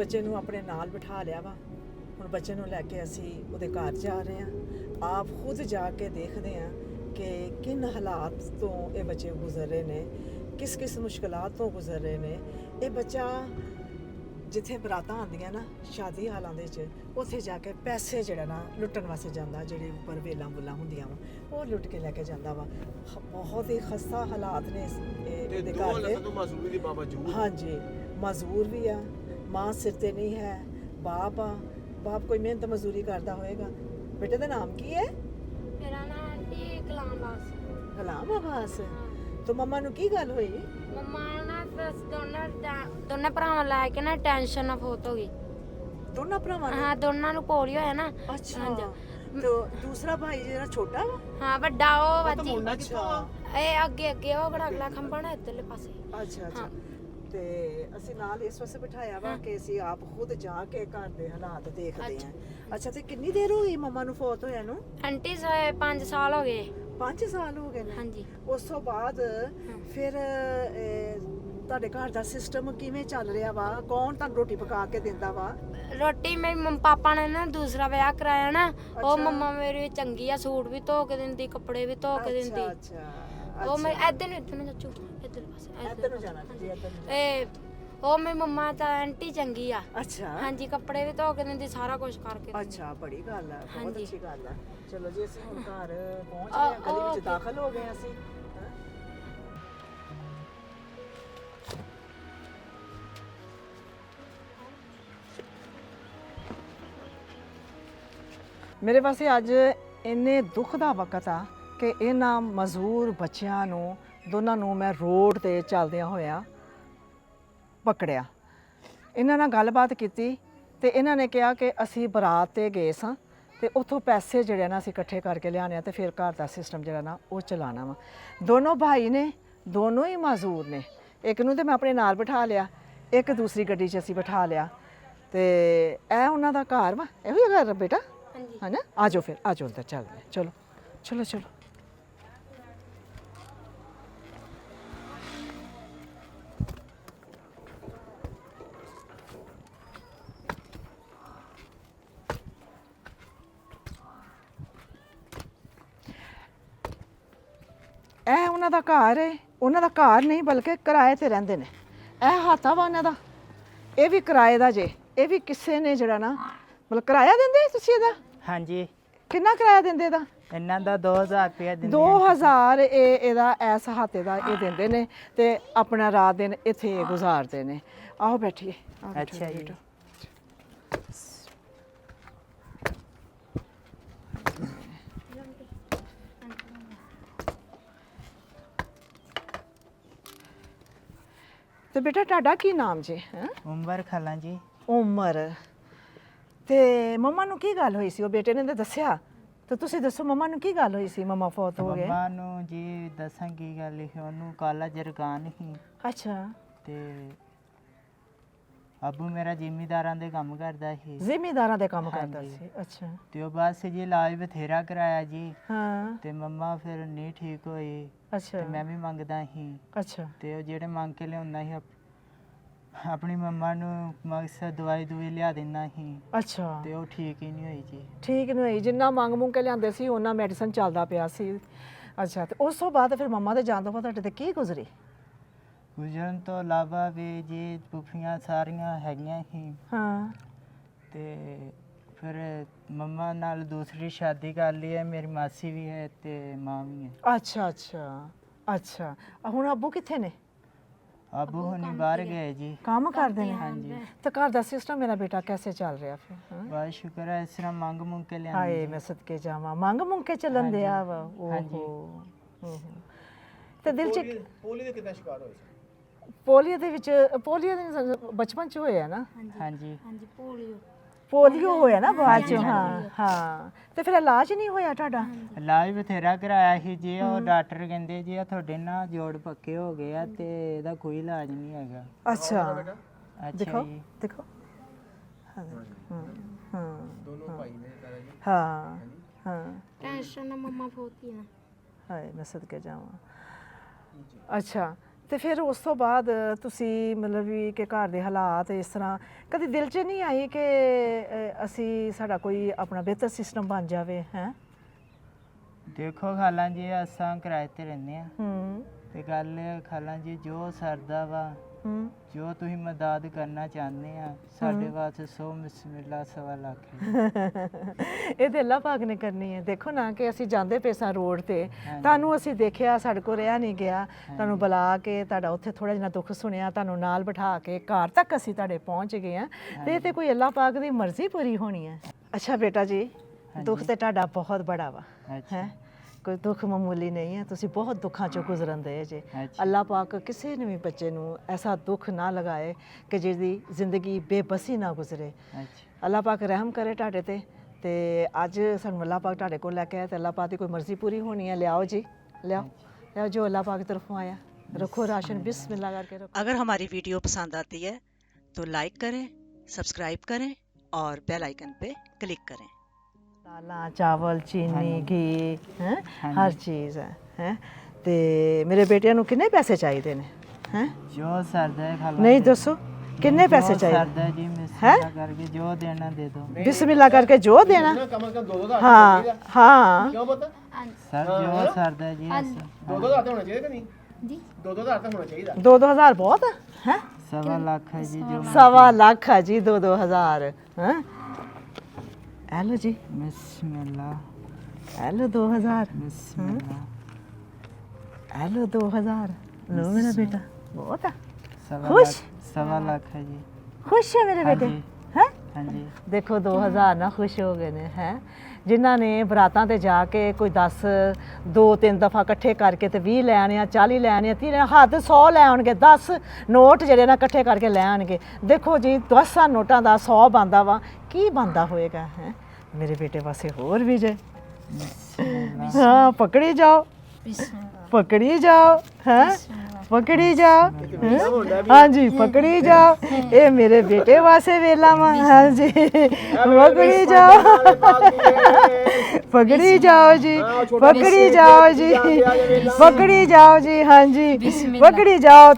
ਬੱਚੇ ਨੂੰ ਆਪਣੇ ਨਾਲ ਬਿਠਾ ਲਿਆ ਵਾ। ਹੁਣ ਬੱਚੇ ਨੂੰ ਲੈ ਕੇ ਅਸੀਂ ਉਹਦੇ ਘਰ ਜਾ ਰਹੇ ਹਾਂ। ਆਪ ਖੁਦ ਜਾ ਕੇ ਦੇਖਦੇ ਹਾਂ ਕਿ ਕਿਨ ਹਾਲਾਤ ਤੋਂ ਇਹ ਬੱਚੇ ਗੁਜ਼ਰ ਰਹੇ ਨੇ, ਕਿਸ ਕਿਸ ਮੁਸ਼ਕਲਾਂ ਤੋਂ ਗੁਜ਼ਰ ਰਹੇ ਨੇ। ਇਹ ਬੱਚਾ ਜਿੱਥੇ ਬਰਾਤਾਂ ਆਉਂਦੀਆਂ ਨਾ ਸ਼ਾਦੀ ਹਾਲਾਂ ਦੇ ਵਿੱਚ, ਉੱਥੇ ਜਾ ਕੇ ਪੈਸੇ ਜਿਹੜਾ ਨਾ ਲੁੱਟਣ ਵਾਸਤੇ ਜਾਂਦਾ, ਜਿਹੜੇ ਉੱਪਰ ਵੇਲਾਂ ਬੁੱਲਾਂ ਹੁੰਦੀਆਂ ਵਾ ਉਹ ਲੁੱਟ ਕੇ ਲੈ ਕੇ ਜਾਂਦਾ ਵਾ। ਬਹੁਤ ਹੀ ਖਸਤਾ ਹਾਲਾਤ ਨੇ ਇਹਦੇ ਘਰ ਦੇ। ਮਜ਼ਦੂਰੀ ਦੇ ਬਾਵਜੂਦ ਹਾਂਜੀ, ਮਜ਼ਦੂਰ ਵੀ ਆ, ਮਾਂ ਸਿਰ ਤੇ ਨਹੀਂ ਹੈ, ਬਾਪ ਆ, ਬਾਪ ਕੋਈ ਮਿਹਨਤ ਮਜ਼ਦੂਰੀ ਕਰਦਾ ਹੋਏਗਾ। ਬੇਟੇ ਦਾ ਨਾਮ ਕੀ ਹੈ? ਮੇਰਾ ਨਾਮ ਆਂਟੀ ਗੁਲਾਮ ਗੁਲਾਮ ਆਬਾਸ। ਤੋ ਮੰਮਾ ਨੂੰ ਕੀ ਗੱਲ ਹੋਈ? ਮੰਮਾ ਨਾ ਬਸ ਦੋਨਾਂ ਭਰਾਵਾਂ ਲੈ ਕੇ ਨਾ ਟੈਨਸ਼ਨ ਨਾਲ ਫੌਤ ਹੋ ਗਈ। ਦੋਨਾਂ ਭਰਾਵਾਂ ਨੂੰ? ਹਾਂ, ਦੋਨਾਂ ਨੂੰ ਪੋਲੀਓ ਹੈ ਨਾ। ਅੱਛਾ, ਤੋ ਦੂਸਰਾ ਭਾਈ ਜਿਹੜਾ ਛੋਟਾ ਵਾ? ਹਾਂ, ਵੱਡਾ ਉਹ ਵੱਜੀ। ਅੱਛਾ, ਇਹ ਅੱਗੇ ਉਹ ਬੜਾ ਅਗਲਾ ਖੰਭਾ ਨਾ ਇੱਧਰਲੇ ਪਾਸੇ। ਅੱਛਾ ਅੱਛਾ। ਤੇ ਅਸੀਂ ਨਾਲ ਇਸ ਵਾਸਤੇ ਬਿਠਾਇਆ ਵਾ ਕਿ ਅਸੀਂ ਆਪ ਖੁਦ ਜਾ ਕੇ ਘਰ ਦੇ ਹਾਲਾਤ ਦੇਖਦੇ ਹਾਂ। ਅੱਛਾ, ਤੇ ਕਿੰਨੀ ਦੇਰ ਹੋਈ ਮੰਮਾ ਨੂੰ ਫੌਤ ਹੋਇਆ ਨੂੰ? ਆਂਟੀ 5 ਸਾਲ ਹੋ ਗਏ। 5 ਸਾਲ ਹੋ ਗਏ ਨੇ? ਹਾਂਜੀ। ਉਸ ਤੋਂ ਬਾਅਦ ਫਿਰ ਤੁਹਾਡੇ ਘਰ ਦਾ ਸਿਸਟਮ ਕਿਵੇਂ ਚੱਲ ਰਿਹਾ ਵਾ? ਕੌਣ ਤੁਹਾਨੂੰ ਰੋਟੀ ਪਕਾ ਕੇ ਦਿੰਦਾ ਵਾ? ਰੋਟੀ ਮੇਰੇ ਪਾਪਾ ਨੇ ਨਾ ਦੂਸਰਾ ਵਿਆਹ ਕਰਾਇਆ ਨਾ, ਉਹ ਮੰਮਾ ਮੇਰੀ ਚੰਗੀ ਆ, ਸੂਟ ਵੀ ਧੋ ਕੇ ਦਿੰਦੀ, ਕੱਪੜੇ ਵੀ ਧੋ ਕੇ ਦਿੰਦੀ। ਅੱਛਾ, ਉਹ ਮੈਂ ਇੱਧਰ ਨੂੰ ਚਾਚੂ, ਇੱਧਰ ਪਾਸੇ ਇੱਧਰ ਨੂੰ ਜਾਣਾ ਜੀ, ਇੱਧਰ ਨੂੰ। ਇਹ ਉਹ ਮੇਰੀ ਮੰਮਾ ਤਾਂ ਆਂਟੀ ਚੰਗੀ ਆ। ਅੱਛਾ, ਹਾਂਜੀ, ਕੱਪੜੇ ਵੀ ਧੋ ਕੇ ਦਿੰਦੀ, ਸਾਰਾ ਕੁਝ ਕਰਕੇ ਦਿੰਦੀ। ਅੱਛਾ, ਬੜੀ ਗੱਲ ਆ, ਬਹੁਤ ਹਾਂਜੀ। ਅੱਛੀ ਗੱਲ ਆ। ਚਲੋ ਜੀ, ਅਸੀਂ ਹੁਣ ਘਰ ਪਹੁੰਚ ਗਏ ਹਾਂ, ਗਲੀ ਵਿੱਚ ਦਾਖਲ ਹੋ ਗਏ ਅਸੀਂ। ਮੇਰੇ ਪਾਸੇ ਅੱਜ ਇੰਨੇ ਦੁੱਖ ਦਾ ਵਕਤ ਆ ਕਿ ਇਹਨਾਂ ਮਜ਼ਦੂਰ ਬੱਚਿਆਂ ਨੂੰ ਦੋਨਾਂ ਨੂੰ ਮੈਂ ਰੋਡ ਤੇ ਚੱਲਦਿਆਂ ਹੋਇਆ ਪਕੜਿਆ। ਇਹਨਾਂ ਨਾਲ ਗੱਲਬਾਤ ਕੀਤੀ ਤੇ ਇਹਨਾਂ ਨੇ ਕਿਹਾ ਕਿ ਅਸੀਂ ਬਰਾਤ ਤੇ ਗਏ ਸਾਂ ਤੇ ਉੱਥੋਂ ਪੈਸੇ ਜਿਹੜੇ ਨਾ ਅਸੀਂ ਇਕੱਠੇ ਕਰਕੇ ਲਿਆਣੇ ਆ ਤੇ ਫਿਰ ਘਰ ਦਾ ਸਿਸਟਮ ਜਿਹੜਾ ਨਾ ਉਹ ਚਲਾਉਣਾ ਵਾ। ਦੋਨੋਂ ਭਾਈ ਨੇ, ਦੋਨੋਂ ਹੀ ਮਜ਼ਦੂਰ ਨੇ। ਇੱਕ ਨੂੰ ਤੇ ਮੈਂ ਆਪਣੇ ਨਾਲ ਬਿਠਾ ਲਿਆ, ਇੱਕ ਦੂਸਰੀ ਗੱਡੀ 'ਚ ਅਸੀਂ ਬਿਠਾ ਲਿਆ। ਤੇ ਇਹ ਉਹਨਾਂ ਦਾ ਘਰ ਵਾ। ਇਹੋ ਹੀ ਘਰ ਬੇਟਾ ਹੈ ਨਾ? ਆ ਜਾਓ ਫਿਰ, ਆ ਜਾਓ ਅੰਦਰ ਚੱਲਦੇ ਹਾਂ। ਚਲੋ ਚਲੋ ਚਲੋ। ਇਹ ਉਹਨਾਂ ਦਾ ਘਰ ਹੈ। ਉਹਨਾਂ ਦਾ ਘਰ ਨਹੀਂ ਬਲਕਿ ਕਿਰਾਏ ਤੇ ਰਹਿੰਦੇ ਨੇ। ਇਹ ਹਾਤਾ ਵਾ ਉਹਨਾਂ ਦਾ, ਇਹ ਵੀ ਕਿਰਾਏ ਦਾ ਜੇ। ਇਹ ਵੀ ਕਿਸੇ ਨੇ ਜਿਹੜਾ ਨਾ ਮਤਲਬ ਕਿਰਾਇਆ ਦਿੰਦੇ ਤੁਸੀਂ ਇਹਦਾ? ਹਾਂਜੀ। ਕਿੰਨਾ ਕਿਰਾਇਆ ਦਿੰਦੇ ਇਹਦਾ? ਇਹਨਾਂ ਦਾ 2000 ਰੁਪਇਆ ਦਿੰਦੇ 2000 ਇਹਦਾ ਐਸ ਹਾਤੇ ਦਾ ਇਹ ਦਿੰਦੇ ਨੇ ਤੇ ਆਪਣਾ ਰਾਤ ਦਿਨ ਇੱਥੇ ਗੁਜ਼ਾਰਦੇ ਨੇ। ਆਓ ਬੈਠੀਏ। ਅੱਛਾ ਜੀ। ਤੇ ਬੇਟਾ ਤੁਹਾਡਾ ਕੀ ਨਾਮ ਜੀ? ਉਮਰ ਖਾਲਾਂ ਜੀ। ਉਮਰ। ਤੇ ਮੰਮਾ ਨੂੰ ਕੀ ਗੱਲ ਹੋਈ ਸੀ? ਉਹ ਬੇਟੇ ਨੇ ਤਾਂ ਦੱਸਿਆ, ਤੇ ਤੁਸੀਂ ਦੱਸੋ ਮੰਮਾ ਨੂੰ ਕੀ ਗੱਲ ਹੋਈ ਸੀ? ਮੰਮਾ ਫੌਤ ਹੋ ਗਏ। ਮੰਮਾ ਨੂੰ ਜੀ ਦੱਸਾਂ ਕੀ ਗੱਲ ਸੀ, ਉਹਨੂੰ ਕਾਲਾ ਜਰਗਾਨ ਸੀ ਅੱਛਾ। ਤੇ ਅੱਬੂ ਮੇਰਾ ਜ਼ਿਮੀਦਾਰਾਂ ਦੇ ਕੰਮ ਕਰਦਾ ਸੀ। ਜ਼ਿਮੀਦਾਰਾਂ ਦੇ ਕੰਮ ਕਰਦਾ ਹਾਂਜੀ। ਸੀ? ਅੱਛਾ। ਤੇ ਉਹ ਬਸ ਜੀ ਇਲਾਜ ਬਥੇਰਾ ਕਰਾਇਆ ਜੀ। ਹਾਂ। ਤੇ ਮੰਮਾ ਫਿਰ ਨਹੀਂ ਠੀਕ ਹੋਈ ਅੱਛਾ। ਤੇ ਮੈਂ ਵੀ ਮੰਗਦਾ ਸੀ। ਅੱਛਾ। ਤੇ ਉਹ ਜਿਹੜੇ ਮੰਗ ਕੇ ਲਿਆਉਂਦਾ ਸੀ ਆਪਣੀ ਮੰਮਾ ਨੂੰ ਮਕਸਦ ਦਵਾਈ ਲਿਆ ਦਿੰਦਾ ਸੀ। ਅੱਛਾ। ਤੇ ਉਹ ਠੀਕ ਹੀ ਨਹੀਂ ਹੋਈ ਜੀ। ਠੀਕ ਨਹੀਂ ਹੋਈ? ਜਿੰਨਾ ਮੰਗ ਮੁੰਗ ਕੇ ਲਿਆਂਦੇ ਸੀ ਉਹਨਾਂ ਮੈਡੀਸਨ ਚੱਲਦਾ ਪਿਆ ਸੀ। ਅੱਛਾ। ਤੇ ਉਸ ਤੋਂ ਬਾਅਦ ਫਿਰ ਮੰਮਾ ਦੇ ਜਾਣ ਤੋਂ ਬਾਅਦ ਤੁਹਾਡੇ ਤੇ ਕੀ ਗੁਜ਼ਰੀ? ਗੁਜ਼ਰਨ ਤੋਂ ਇਲਾਵਾ ਵੀ ਜੀ ਫੁੱਫੀਆਂ ਸਾਰੀਆਂ ਹੈਗੀਆਂ ਸੀ। ਹਾਂ। ਤੇ ਫਿਰ ਮੰਮਾ ਨਾਲ ਦੂਸਰੀ ਸ਼ਾਦੀ ਕਰ ਲਈ ਹੈ। ਮੇਰੀ ਮਾਸੀ ਵੀ ਹੈ ਤੇ ਮਾਂ ਵੀ ਹੈ। ਅੱਛਾ ਅੱਛਾ ਅੱਛਾ। ਹੁਣ ਅੱਬੂ ਕਿੱਥੇ ਨੇ? ਅੱਬੂ ਹੁਣੀ ਬਾਹਰ ਗਏ ਜੀ। ਕੰਮ ਕਰਦੇ ਨੇ? ਹਾਂਜੀ। ਤੇ ਘਰ ਦਾ ਸਿਸਟਮ ਮੇਰਾ ਬੇਟਾ ਕੈਸੇ ਚੱਲ ਰਿਹਾ ਫਿਰ? ਬਹੁਤ ਸ਼ੁਕਰ ਹੈ, ਇਸ ਤਰ੍ਹਾਂ ਮੰਗ ਮੁੰਗ ਕੇ ਲਿਆਂਦੀ ਹਾਏ, ਮੈਂ ਸਦਕੇ ਜਾਵਾਂ। ਮੰਗ ਮੁੰਗ ਕੇ ਚੱਲਣ ਦਿਆ ਵਾ? ਹਾਂਜੀ। ਓਹੋ। ਤੇ ਦਿਲ ਚ ਪੋਲੀਓ ਦੇ ਕਿੰਨਾ ਸ਼ਿਕਾਰ ਹੋਏ ਸੀ? ਪੋਲੀਓ ਦੇ ਵਿੱਚ, ਪੋਲੀਓ ਦੇ ਬਚਪਨ ਚ ਹੋਇਆ ਨਾ? ਹਾਂਜੀ। ਹਾਂਜੀ, ਪੋਲੀਓ ਹੋਇਆ ਨਾ ਬਾਅਦ ਚ? ਹਾਂ ਹਾਂ। ਤੇ ਫਿਰ ਇਲਾਜ ਨਹੀਂ ਹੋਇਆ ਤੁਹਾਡਾ? ਇਲਾਜ ਬਥੇਰਾ ਕਰਾਇਆ ਸੀ ਜੀ। ਉਹ ਡਾਕਟਰ ਕਹਿੰਦੇ ਜੀ ਆ ਤੁਹਾਡੇ ਨਾ ਜੋੜ ਪੱਕੇ ਹੋ ਗਏ ਆ ਤੇ ਇਹਦਾ ਕੋਈ ਇਲਾਜ ਨਹੀਂ ਹੈਗਾ। ਅੱਛਾ। ਅੱਛਾ ਦੇਖੋ ਜੀ। ਦੇਖੋ। ਹਾਂ ਹਾਂ ਦੋਨੋਂ ਭਾਈ ਨੇ ਦਾਦਾ ਜੀ। ਹਾਂ ਹਾਂ। ਟੈਨਸ਼ਨ ਨਾਲ ਮੰਮਾ ਫੌਤ ਹੀ ਨਾ। ਹਾਏ, ਮੈਂ ਸਦਕੇ ਜਾਵਾਂ। ਅੱਛਾ। ਤੇ ਫਿਰ ਉਸ ਤੋਂ ਬਾਅਦ ਤੁਸੀਂ ਮਤਲਬ ਵੀ ਕਿ ਘਰ ਦੇ ਹਾਲਾਤ ਇਸ ਤਰ੍ਹਾਂ ਕਦੀ ਦਿਲ 'ਚ ਨਹੀਂ ਆਈ ਕਿ ਅਸੀਂ ਸਾਡਾ ਕੋਈ ਆਪਣਾ ਬਿਹਤਰ ਸਿਸਟਮ ਬਣ ਜਾਵੇ ਹੈ? ਦੇਖੋ ਖਾਲਾਂ ਜੀ ਅਸਾਂ ਕਿਰਾਏ ਤੇ ਰਹਿੰਦੇ ਆ ਹੂੰ ਤੇ ਗੱਲ ਇਹ ਖਾਲਾਂ ਜੀ ਜੋ ਸਰਦਾ ਵਾ ਹੂੰ ਜੋ ਤੁਸੀਂ ਮਦਦ ਕਰਨਾ ਚਾਹੁੰਦੇ ਆ ਸਾਡੇ ਵਾਸਤੇ 100 ਬਿਸਮਿਲ੍ਲਾ 1.25 ਲੱਖ ਹੈ। ਇਹ ਤੇ ਅੱਲਾਹ ਪਾਕ ਨੇ ਕਰਨੀ ਹੈ। ਦੇਖੋ ਨਾ ਕਿ ਅਸੀਂ ਜਾਂਦੇ ਪਏ ਰੋਡ ਤੇ ਤੁਹਾਨੂੰ ਅਸੀਂ ਦੇਖਿਆ, ਸਾਡੇ ਕੋਲ ਰਿਹਾ ਨਹੀਂ ਗਿਆ, ਤੁਹਾਨੂੰ ਬੁਲਾ ਕੇ ਤੁਹਾਡਾ ਉੱਥੇ ਥੋੜਾ ਜਿਹਾ ਦੁੱਖ ਸੁਣਿਆ, ਤੁਹਾਨੂੰ ਨਾਲ ਬਿਠਾ ਕੇ ਘਰ ਤੱਕ ਅਸੀਂ ਤੁਹਾਡੇ ਪਹੁੰਚ ਗਏ ਆ ਤੇ ਇਹ ਤੇ ਕੋਈ ਅੱਲਾਹ ਪਾਕ ਦੀ ਮਰਜ਼ੀ ਪੂਰੀ ਹੋਣੀ ਹੈ। ਅੱਛਾ ਬੇਟਾ ਜੀ, ਦੁੱਖ ਤੇ ਤੁਹਾਡਾ ਬਹੁਤ ਬੜਾ ਵਾ ਹੈ, ਕੋਈ ਦੁੱਖ ਮਾਮੂਲੀ ਨਹੀਂ ਹੈ, ਤੁਸੀਂ ਬਹੁਤ ਦੁੱਖਾਂ ਚੋਂ ਗੁਜ਼ਰਨ ਦੇ ਜੇ। ਅੱਲਾਹ ਪਾਕ ਕਿਸੇ ਨੂੰ ਵੀ ਬੱਚੇ ਨੂੰ ਐਸਾ ਦੁੱਖ ਨਾ ਲਗਾਏ ਕਿ ਜਿਹਦੀ ਜ਼ਿੰਦਗੀ ਬੇਬਸੀ ਨਾ ਗੁਜ਼ਰੇ। ਅੱਲਾਹ ਪਾਕ ਰਹਿਮ ਕਰੇ ਤੁਹਾਡੇ ਤੇ ਅੱਜ ਸਾਨੂੰ ਅੱਲਾਹ ਪਾਕ ਤੁਹਾਡੇ ਕੋਲ ਲੈ ਕੇ ਆਇਆ ਤੇ ਅੱਲਾਹ ਪਾਕ ਦੀ ਕੋਈ ਮਰਜ਼ੀ ਪੂਰੀ ਹੋਣੀ ਹੈ। ਲਿਆਓ ਜੀ, ਲਿਆਓ जो अल्लाह पाक की तरफों आया, रखो राशन, बिस्मिल्लाह करके रखो। अगर हमारी वीडियो पसंद आती है तो लाइक करें, सब्सक्राइब करें और बेल आइकन पे क्लिक करें। दाल, चावल, चीनी, घी है, हर चीज़ है ते मेरे बेटिया ਨੂੰ ਕਿੰਨੇ ਪੈਸੇ ਚਾਹੀਦੇ ਨੇ ਹੈ? ਜੋ ਸਰਦਾ ਹੈ ਖਾਲਾਂ ਨਹੀਂ ਦੱਸੋ ਕਿੰਨੇ ਪੈਸੇ ਚਾਹੀਦੇ? ਸਰਦਾ ਜੀ ਬਿਸਮਿਲ੍ਲਾ ਕਰਕੇ ਜੋ ਦੇਣਾ ਦੇ ਦਿਓ। ਬਿਸਮਿल्लाह करके जो देना। ਕਮ ਸੇ ਕਮ 2-2 हाँ हाँ ਕਿਉਂ ਪਤਾ ਸਰ ਜੋ ਸਰਦਾ ਜੀ ਅਸੀਂ 2-2 ਹਜ਼ਾਰ ਤਾਂ ਹੋਣਾ ਚਾਹੀਦਾ ਕਿ ਨਹੀਂ ਜੀ? 2-2 ਹਜ਼ਾਰ ਤਾਂ ਹੋਣਾ ਚਾਹੀਦਾ। 2-2 ਹਜ਼ਾਰ ਬਹੁਤ ਹੈ? 1.25 ਲੱਖ ਹੈ ਜੀ ਜੋ 1.25 ਲੱਖ ਹੈ ਜੀ 2-2 ਹਜ਼ਾਰ ਹੈ। ਹੈਲੋ ਜੀ, ਬਿਸਮਿਲ੍ਲਾ ਹੈਲੋ 2000, ਬਿਸਮਿਲ੍ਲਾ ਹੈਲੋ 2000 ਲੋ ਮੇਰਾ ਬੇਟਾ ਬਹੁਤ ਆ। 1.25 ਖੁਸ਼? 1.25 ਲੱਖ ਹੈ ਜੀ। ਖੁਸ਼ ਹੈ ਮੇਰੇ ਬੇਟੇ ਹਾਂਜੀ। ਹੈ? ਹਾਂਜੀ ਦੇਖੋ 2000 ਨਾ ਖੁਸ਼ ਹੋ ਗਏ ਨੇ ਹੈ, ਜਿਨ੍ਹਾਂ ਨੇ ਬਰਾਤਾਂ ਤੇ ਜਾ ਕੇ ਕੋਈ 2-3 ਦਫਾ ਇਕੱਠੇ ਕਰਕੇ ਤੇ 20 ਲੈ ਆਣੇ ਆ, 40 ਲੈ ਆਣੇ ਆ, 30 ਲੈ, ਹੱਦ 100 ਲੈ ਆਉਣਗੇ, 10 ਨੋਟ ਜਿਹੜੇ ਨਾ ਇਕੱਠੇ ਕਰਕੇ ਲੈ ਆਣਗੇ। ਦੇਖੋ ਜੀ 10 ਨੋਟਾਂ ਦਾ 100 ਬਣਦਾ ਵਾ, ਕੀ ਬਣਦਾ ਹੋਏਗਾ ਹੈ? ਮੇਰੇ ਬੇਟੇ ਵਾਸਤੇ ਹੋਰ ਵੀ ਜੇ। हाँ पकड़ी जाओ, पकड़ी जाओ, हैं पकड़ी जाओ, हाँ जी पकड़ी जाओ। ये मेरे बेटे वास्ते वेला मा, हाँ जी पकड़ी जाओ, पकड़ी जाओ जी, पकड़ी जाओ जी, पकड़ी जाओ जी, हाँ जी पकड़ी जाओ।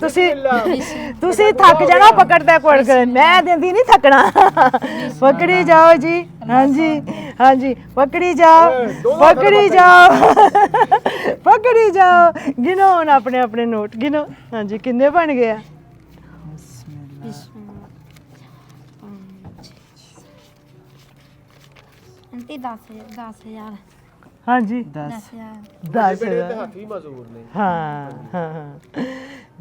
तुसी थक जाना पकड़ते कोड़, मैं देंदी नहीं थकना। पकड़ी जाओ जी, हाँ जी हाँ जी पकड़ी जाओ, पकड़ी जाओ, पकड़ी जाओ। गिनो हुण अपने अपने नोट गिनो। हाँ जी किन्ने बन गए? आंटी 10,000 हाँ जी 10 10 ਬੇਟੇ ਦੇ ਹੱਥ ਵੀ ਮਜ਼ਦੂਰ ਨੇ। हाँ हाँ हाँ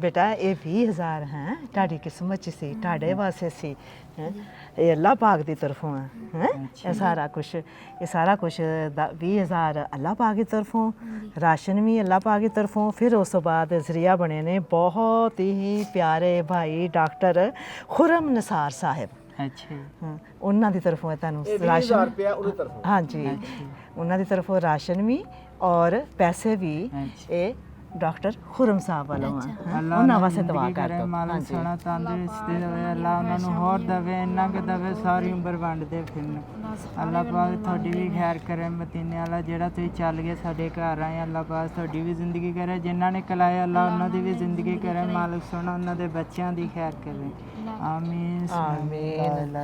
बेटा ये 20,000 हैं ਤੁਹਾਡੀ ਕਿਸਮਤ ਚ ਸੀ, ਤੁਹਾਡੇ ਵਾਸਤੇ ਸੀ ਹੈਂ। ਇਹ ਅੱਲਾਹ ਪਾਕ ਦੀ ਤਰਫੋਂ ਹੈ ਇਹ ਸਾਰਾ ਕੁਛ 20,000 ਅੱਲਾਹ ਪਾਕ ਦੀ ਤਰਫੋਂ, ਰਾਸ਼ਨ ਵੀ ਅੱਲਾਹ ਪਾਕ ਦੀ ਤਰਫੋਂ। ਫਿਰ ਉਸ ਤੋਂ ਬਾਅਦ ਜ਼ਰੀਆ ਬਣੇ ਨੇ ਬਹੁਤ ਹੀ ਪਿਆਰੇ ਭਾਈ ਡਾਕਟਰ ਖੁਰਮ ਨਿਸਾਰ ਸਾਹਿਬ, ਅੱਛਾ ਜੀ। ਹਾਂ ਉਹਨਾਂ ਦੀ ਤਰਫੋਂ ਹੈ ਤੁਹਾਨੂੰ 20,000 ਰਾਸ਼ਨ। ਰੁਪਇਆ ਉਹਦੀ ਤਰਫੋਂ। ਹਾਂਜੀ ਉਹਨਾਂ ਦੀ ਤਰਫੋਂ ਰਾਸ਼ਨ ਵੀ ਔਰ ਪੈਸੇ ਵੀ ਅੱਛਾ। ਇਹ ਡਾਕਟਰ ਖੁਰਮ ਸਾਹਿਬ ਵੱਲੋਂ ਆ ਅੱਲਾਹ ਉਹਨਾਂ ਵਾਸਤੇ ਦੁਆ ਜ਼ਿੰਦਗੀ ਕਰ ਕਰੇ, ਦਿਓ। ਮਾਲਕ ਹਾਂਜੀ ਸੋਹਣਾ ਤੰਦਰੁਸਤੀ ਦੇਵੇ, ਅੱਲਾਹ ਉਹਨਾਂ ਨੂੰ ਹੋਰ ਦੇਵੇ, ਇੰਨਾ ਕਿ ਦੇਵੇ ਸਾਰੀ ਉਮਰ ਵੰਡਦੇ ਫਿਰਨ। ਅੱਲਾਹ ਪਾਕ ਤੁਹਾਡੀ ਵੀ ਖੈਰ ਕਰੇ, ਮਦੀਨੇ ਵਾਲਾ ਜਿਹੜਾ ਤੁਸੀਂ ਚੱਲ ਗਏ ਸਾਡੇ ਘਰ ਆਏ, ਅੱਲਾਹ ਪਾਕ ਤੁਹਾਡੀ ਵੀ ਜ਼ਿੰਦਗੀ ਕਰੇ, ਜਿਨ੍ਹਾਂ ਨੇ ਕਲਾਏ ਅੱਲਾਹ ਉਹਨਾਂ ਦੀ ਵੀ ਜ਼ਿੰਦਗੀ ਕਰੇ, ਮਾਲਕ ਸੋਹਣਾ ਉਹਨਾਂ ਦੇ ਬੱਚਿਆਂ ਦੀ ਖੈਰ ਕਰੇ। ਆਮੀਨ ਆਮੀਨ।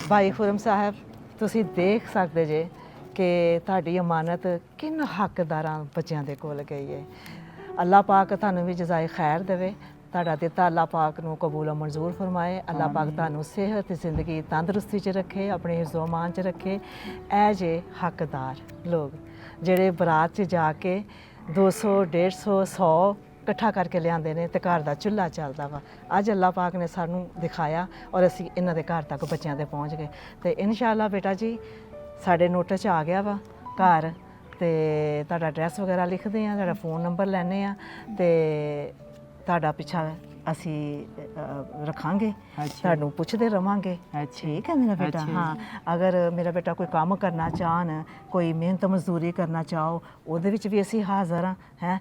ਭਾਈ ਖੁਰਮ ਸਾਹਿਬ ਤੁਸੀਂ ਦੇਖ ਸਕਦੇ ਜੇ ਕਿ ਤੁਹਾਡੀ ਅਮਾਨਤ ਕਿੰਨ ਹੱਕਦਾਰਾਂ ਬੱਚਿਆਂ ਦੇ ਕੋਲ ਗਈ ਹੈ। ਅੱਲਾਹ ਪਾਕ ਤੁਹਾਨੂੰ ਵੀ ਜਜ਼ਾਏ ਖੈਰ ਦੇਵੇ, ਤੁਹਾਡਾ ਦਿੱਤਾ ਅੱਲਾਹ ਪਾਕ ਨੂੰ ਕਬੂਲ ਮਨਜ਼ੂਰ ਫਰਮਾਏ। ਅੱਲਾਹ ਪਾਕ ਤੁਹਾਨੂੰ ਸਿਹਤ ਜ਼ਿੰਦਗੀ ਤੰਦਰੁਸਤੀ 'ਚ ਰੱਖੇ, ਆਪਣੇ ਹਿਫਜ਼ੋ ਅਮਾਨ 'ਚ ਰੱਖੇ। ਇਹ ਜੇ ਹੱਕਦਾਰ ਲੋਕ ਜਿਹੜੇ ਬਰਾਤ 'ਚ ਜਾ ਕੇ 200 150 100 ਇਕੱਠਾ ਕਰਕੇ ਲਿਆਉਂਦੇ ਨੇ ਤੇ ਘਰ ਦਾ ਚੁੱਲ੍ਹਾ ਚੱਲਦਾ ਵਾ। ਅੱਜ ਅੱਲਾਹ ਪਾਕ ਨੇ ਸਾਨੂੰ ਦਿਖਾਇਆ ਔਰ ਅਸੀਂ ਇਹਨਾਂ ਦੇ ਘਰ ਤੱਕ ਬੱਚਿਆਂ ਦੇ ਪਹੁੰਚ ਗਏ ਤੇ ਇਨਸ਼ਾਅੱਲਾ ਬੇਟਾ ਜੀ ਸਾਡੇ ਨੋਟਿਸ 'ਚ ਆ ਗਿਆ ਵਾ ਘਰ, ਤੇ ਤੁਹਾਡਾ ਐਡਰੈਸ ਵਗੈਰਾ ਲਿਖਦੇ ਆ, ਤੁਹਾਡਾ ਫੋਨ ਨੰਬਰ ਲੈਣੇ ਆ ਤੇ ਤੁਹਾਡਾ ਪਿੱਛਾ ਅਸੀਂ ਰੱਖਾਂਗੇ, ਤੁਹਾਨੂੰ ਪੁੱਛਦੇ ਰਵਾਂਗੇ। ਠੀਕ ਹੈ ਮੇਰਾ ਬੇਟਾ। ਹਾਂ ਅਗਰ ਮੇਰਾ ਬੇਟਾ ਕੋਈ ਕੰਮ ਕਰਨਾ ਚਾਹਣ, ਕੋਈ ਮਿਹਨਤ ਮਜ਼ਦੂਰੀ ਕਰਨਾ ਚਾਹੋ, ਉਹਦੇ ਵਿੱਚ ਵੀ ਅਸੀਂ ਹਾਜ਼ਰ ਹਾਂ ਹੈ।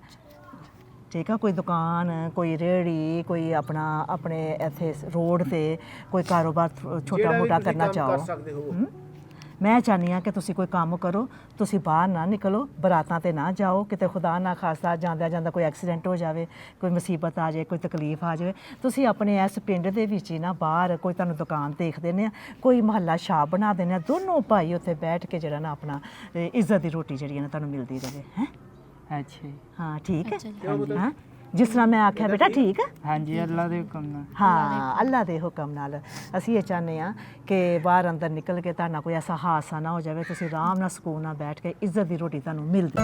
ਠੀਕ ਆ, ਕੋਈ ਦੁਕਾਨ, ਕੋਈ ਰੇਹੜੀ, ਕੋਈ ਆਪਣੇ ਇੱਥੇ ਰੋਡ ਤੇ ਕੋਈ ਕਾਰੋਬਾਰ ਛੋਟਾ ਮੋਟਾ ਕਰਨਾ ਚਾਹੋ, ਮੈਂ ਚਾਹੁੰਦੀ ਹਾਂ ਕਿ ਤੁਸੀਂ ਕੋਈ ਕੰਮ ਕਰੋ, ਤੁਸੀਂ ਬਾਹਰ ਨਾ ਨਿਕਲੋ, ਬਰਾਤਾਂ ਤੇ ਨਾ ਜਾਓ, ਕਿਤੇ ਖੁਦਾ ਨਾ ਖਾਸਤਾ ਜਾਂਦਿਆਂ ਜਾਂਦਾ ਕੋਈ ਐਕਸੀਡੈਂਟ ਹੋ ਜਾਵੇ, ਕੋਈ ਮੁਸੀਬਤ ਆ ਜਾਏ, ਕੋਈ ਤਕਲੀਫ ਆ ਜਾਵੇ। ਤੁਸੀਂ ਆਪਣੇ ਇਸ ਪਿੰਡ ਦੇ ਵਿੱਚ ਹੀ ਨਾ ਬਾਹਰ ਕੋਈ ਤੁਹਾਨੂੰ ਦੁਕਾਨ ਦੇਖ ਦਿੰਦੇ ਆ, ਕੋਈ ਮਹੱਲਾ ਛਾਪ ਬਣਾ ਦਿੰਦੇ ਆ, ਦੋਨੋਂ ਭਾਈ ਉੱਥੇ ਬੈਠ ਕੇ ਜਿਹੜਾ ਨਾ ਆਪਣਾ ਇੱਜ਼ਤ ਦੀ ਰੋਟੀ ਜਿਹੜੀ ਹੈ ਨਾ ਤੁਹਾਨੂੰ ਮਿਲਦੀ ਰਹੇ ਹੈ। ਅੱਛਾ ਜੀ। ਹਾਂ ਠੀਕ ਹੈ ਹਾਂ, ਜਿਸ ਤਰ੍ਹਾਂ ਮੈਂ ਆਖਿਆ ਬੇਟਾ ਠੀਕ ਹੈ। ਹਾਂਜੀ, ਅੱਲਾ ਦੇ ਹੁਕਮ ਨਾਲ। ਹਾਂ, ਅੱਲਾ ਦੇ ਹੁਕਮ ਨਾਲ ਅਸੀਂ ਇਹ ਚਾਹੁੰਦੇ ਹਾਂ ਕਿ ਬਾਹਰ ਅੰਦਰ ਨਿਕਲ ਕੇ ਤੁਹਾਡਾ ਕੋਈ ਐਸਾ ਹਾਦਸਾ ਨਾ ਹੋ ਜਾਵੇ, ਤੁਸੀਂ ਆਰਾਮ ਨਾਲ ਸਕੂਨ ਨਾਲ ਬੈਠ ਕੇ ਇੱਜ਼ਤ ਦੀ ਰੋਟੀ ਤੁਹਾਨੂੰ ਮਿਲਦੀ।